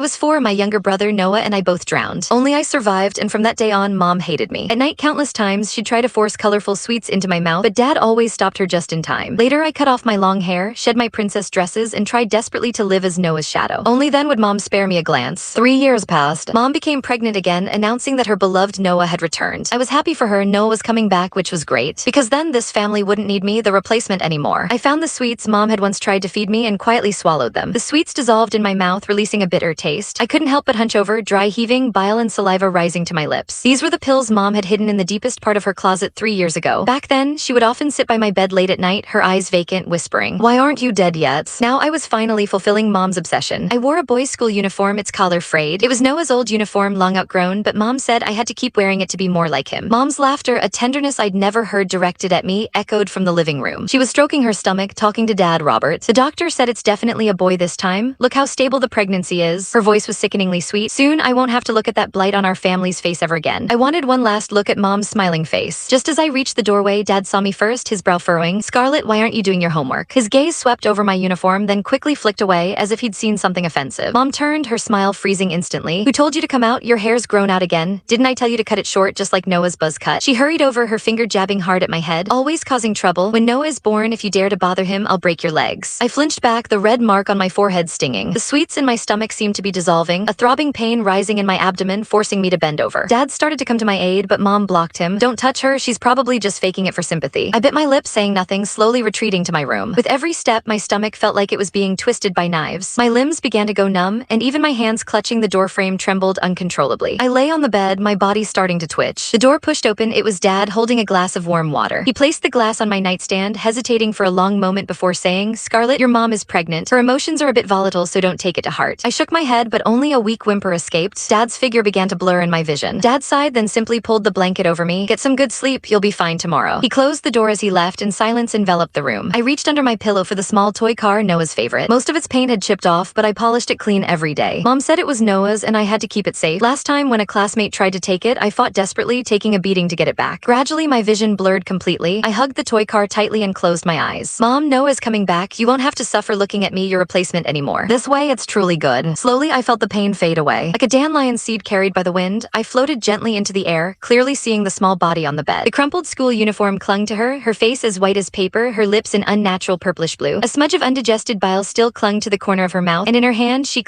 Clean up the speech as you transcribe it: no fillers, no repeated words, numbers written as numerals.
I was 4, my younger brother Noah and I both drowned. Only I survived, and from that day on, Mom hated me. At night, countless times, she'd try to force colorful sweets into my mouth, but Dad always stopped her just in time. Later, I cut off my long hair, shed my princess dresses, and tried desperately to live as Noah's shadow. Only then would Mom spare me a glance. 3 years passed. Mom became pregnant again, announcing that her beloved Noah had returned. I was happy for her. Noah was coming back, which was great, because then this family wouldn't need me, the replacement, anymore. I found the sweets Mom had once tried to feed me and quietly swallowed them. The sweets dissolved in my mouth, releasing a bitter taste. I couldn't help but hunch over, dry heaving, bile and saliva rising to my lips. These were the pills Mom had hidden in the deepest part of her closet 3 years ago. Back then, she would often sit by my bed late at night, her eyes vacant, whispering, "Why aren't you dead yet?" Now I was finally fulfilling Mom's obsession. I wore a boys' school uniform, its collar frayed. It was Noah's old uniform, long outgrown, but Mom said I had to keep wearing it to be more like him. Mom's laughter, a tenderness I'd never heard directed at me, echoed from the living room. She was stroking her stomach, talking to Dad, Robert. "The doctor said it's definitely a boy this time. Look how stable the pregnancy is." Her voice was sickeningly sweet. "Soon, I won't have to look at that blight on our family's face ever again." I wanted one last look at Mom's smiling face. Just as I reached the doorway, Dad saw me first, his brow furrowing. "Scarlett, why aren't you doing your homework?" His gaze swept over my uniform, then quickly flicked away, as if he'd seen something offensive. Mom turned, her smile freezing instantly. "Who told you to come out? Your hair's grown out again. Didn't I tell you to cut it short, just like Noah's buzz cut?" She hurried over, her finger jabbing hard at my head. "Always causing trouble. When Noah is born, if you dare to bother him, I'll break your legs." I flinched back, the red mark on my forehead stinging. The sweets in my stomach seemed to be dissolving, a throbbing pain rising in my abdomen, forcing me to bend over. Dad started to come to my aid, but Mom blocked him. "Don't touch her, she's probably just faking it for sympathy." I bit my lip, saying nothing, slowly retreating to my room. With every step, my stomach felt like it was being twisted by knives. My limbs began to go numb, and even my hands clutching the doorframe trembled uncontrollably. I lay on the bed, my body starting to twitch. The door pushed open, it was Dad holding a glass of warm water. He placed the glass on my nightstand, hesitating for a long moment before saying, "Scarlett, your mom is pregnant. Her emotions are a bit volatile, so don't take it to heart." I shook my head, but only a weak whimper escaped. Dad's figure began to blur in my vision. Dad sighed, then simply pulled the blanket over me. "Get some good sleep, you'll be fine tomorrow." He closed the door as he left, and silence enveloped the room. I reached under my pillow for the small toy car, Noah's favorite. Most of its paint had chipped off, but I polished it clean every day. Mom said it was Noah's, and I had to keep it safe. Last time, when a classmate tried to take it, I fought desperately, taking a beating to get it back. Gradually, my vision blurred completely. I hugged the toy car tightly and closed my eyes. "Mom, Noah is coming back. You won't have to suffer looking at me, your replacement, anymore. This way, it's truly good." Slowly, I felt the pain fade away. Like a dandelion seed carried by the wind, I floated gently into the air, clearly seeing the small body on the bed. The crumpled school uniform clung to her face as white as paper, her lips an unnatural purplish blue. A smudge of undigested bile still clung to the corner of her mouth, and in her hand, she